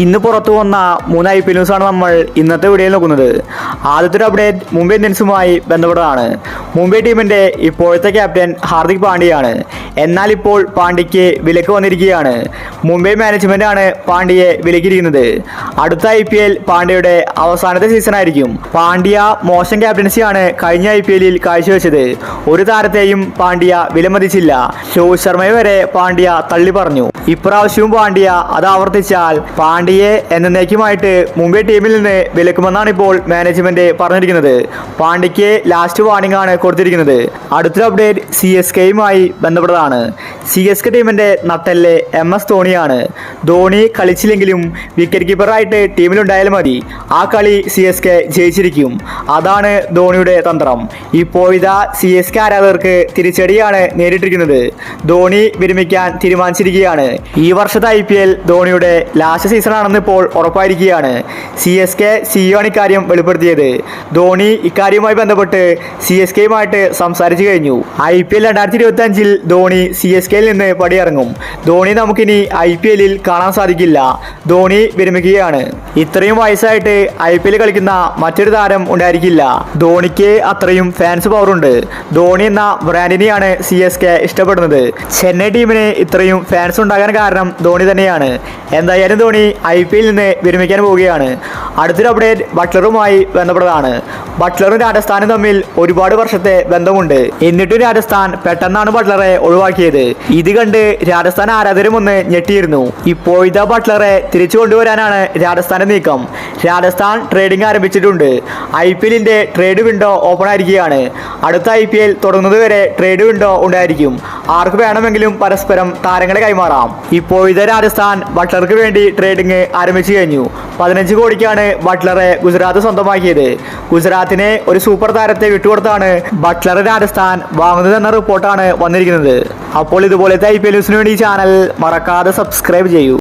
ഇന്ന് പുറത്തു വന്ന 3 IPL ന്യൂസാണ് നമ്മൾ ഇന്നത്തെ വീഡിയോയിൽ നോക്കുന്നത്. ആദ്യത്തെ ഒരു അപ്ഡേറ്റ് മുംബൈ ഇന്ത്യൻസുമായി ബന്ധപ്പെട്ടതാണ്. മുംബൈ ടീമിന്റെ ഇപ്പോഴത്തെ ക്യാപ്റ്റൻ ഹാർദിക് പാണ്ഡ്യയാണ്. എന്നാൽ ഇപ്പോൾ പാണ്ഡ്യയ്ക്ക് വിലക്ക് വന്നിരിക്കുകയാണ്. മുംബൈ മാനേജ്മെന്റ് ആണ് പാണ്ഡ്യയെ വിലക്കിയിരിക്കുന്നത്. അടുത്ത IPL പാണ്ഡ്യയുടെ അവസാനത്തെ സീസൺ ആയിരിക്കും. പാണ്ഡ്യ മോശം ക്യാപ്റ്റൻസിയാണ് കഴിഞ്ഞ IPL കാഴ്ചവെച്ചത്. ഒരു താരത്തെയും പാണ്ഡ്യ വിലമതിച്ചില്ല. രോഹിത് ശർമ്മയെ വരെ പാണ്ഡ്യ തള്ളി പറഞ്ഞു. ഇപ്രാവശ്യവും പാണ്ഡ്യ അത് ആവർത്തിച്ചാൽ പാണ്ഡ്യയെ എന്നേക്കുമായിട്ട് മുംബൈ ടീമിൽ നിന്ന് വിലക്കുമെന്നാണ് ഇപ്പോൾ മാനേജ്മെന്റ് പറഞ്ഞിരിക്കുന്നത്. പാണ്ഡ്യയ്ക്ക് ലാസ്റ്റ് വാർണിംഗ് ആണ് കൊടുത്തിരിക്കുന്നത്. അടുത്തൊരു അപ്ഡേറ്റ് CSKയുമായി ബന്ധപ്പെട്ടതാണ്. CSK ടീമിന്റെ നട്ടെല്ല് MS ധോണിയാണ്. ധോണി കളിച്ചില്ലെങ്കിലും വിക്കറ്റ് കീപ്പറായിട്ട് ടീമിലുണ്ടായാലും മതി. ആ കളി CSK ജയിച്ചിരിക്കും. അതാണ് ധോണിയുടെ തന്ത്രം. ഇപ്പോഴിതാ CSK ആരാധകർക്ക് തിരിച്ചടിയാണ് നേരിട്ടിരിക്കുന്നത്. ധോണി വിരമിക്കാൻ തീരുമാനിച്ചിരിക്കുകയാണ്. ഈ വർഷത്തെ IPL ധോണിയുടെ ലാസ്റ്റ് സീസൺ ആണെന്ന് ഇപ്പോൾ ഉറപ്പായിരിക്കുകയാണ്. CSK CEO ആണ് ഇക്കാര്യം വെളിപ്പെടുത്തിയത്. ധോണി ഇക്കാര്യവുമായി ബന്ധപ്പെട്ട് CSKയുമായിട്ട് സംസാരിച്ചു കഴിഞ്ഞു. IPL 2025 ധോണി CSKയിൽ നിന്ന് പടിയിറങ്ങും. ധോണി നമുക്കിനി IPLൽ കാണാൻ സാധിക്കില്ല. ധോണി വിരമിക്കുകയാണ്. ഇത്രയും വയസ്സായിട്ട് IPL കളിക്കുന്ന മറ്റൊരു താരം ഉണ്ടായിരിക്കില്ല. ധോണിക്ക് അത്രയും ഫാൻസ് പവറുണ്ട്. ധോണി എന്ന ബ്രാൻഡിനെയാണ് CSK ഇഷ്ടപ്പെടുന്നത്. ചെന്നൈ ടീമിന് ഇത്രയും ഫാൻസ് ഉണ്ടാകാൻ കാരണം ധോണി തന്നെയാണ്. എന്തായാലും ധോണി IPL നിന്ന് വിരമിക്കാൻ പോവുകയാണ്. അടുത്തൊരു അപ്ഡേറ്റ് ബട്ട്ലറുമായി ബന്ധപ്പെട്ടതാണ്. ബട്ട്ലറും രാജസ്ഥാനും തമ്മിൽ ഒരുപാട് വർഷത്തെ ബന്ധമുണ്ട്. എന്നിട്ടും രാജസ്ഥാൻ പെട്ടെന്നാണ് ബട്ട്ലറെ ഒഴിവാക്കിയത്. ഇത് കണ്ട് രാജസ്ഥാൻ ആരാധകരും ഒന്ന് ഞെട്ടിയിരുന്നു. ഇപ്പോഴത്തെ ബട്ട്ലറെ തിരിച്ചു കൊണ്ടുവരാനാണ് രാജസ്ഥാന്റെ നീക്കം. രാജസ്ഥാൻ ട്രേഡിംഗ് ആരംഭിച്ചിട്ടുണ്ട്. IPLന്റെ ട്രേഡ് വിൻഡോ ഓപ്പൺ ആയിരിക്കുകയാണ്. അടുത്ത IPL തുടങ്ങുന്നത് വരെ ട്രേഡ് വിൻഡോ ഉണ്ടായിരിക്കും. ആർക്ക് വേണമെങ്കിലും പരസ്പരം താരങ്ങളെ കൈമാറാം. ഇപ്പോഴത്തെ രാജസ്ഥാൻ ബട്ട്ലർക്ക് വേണ്ടി ട്രേഡിംഗ് ആരംഭിച്ചു കഴിഞ്ഞു. 15 കോടിക്കാണ് ബട്ട്ലറെ ഗുജറാത്ത് സ്വന്തമാക്കിയത്. ഗുജറാത്തിനെ ഒരു സൂപ്പർ താരത്തെ വിട്ടുകൊടുത്താണ് ബട്ട്ലർ രാജസ്ഥാൻ വാങ്ങുന്നതെന്ന റിപ്പോർട്ടാണ് വന്നിരിക്കുന്നത്. അപ്പോൾ ഇതുപോലത്തെ IPL ന്യൂസിന് വേണ്ടി ചാനൽ മറക്കാതെ സബ്സ്ക്രൈബ് ചെയ്യൂ.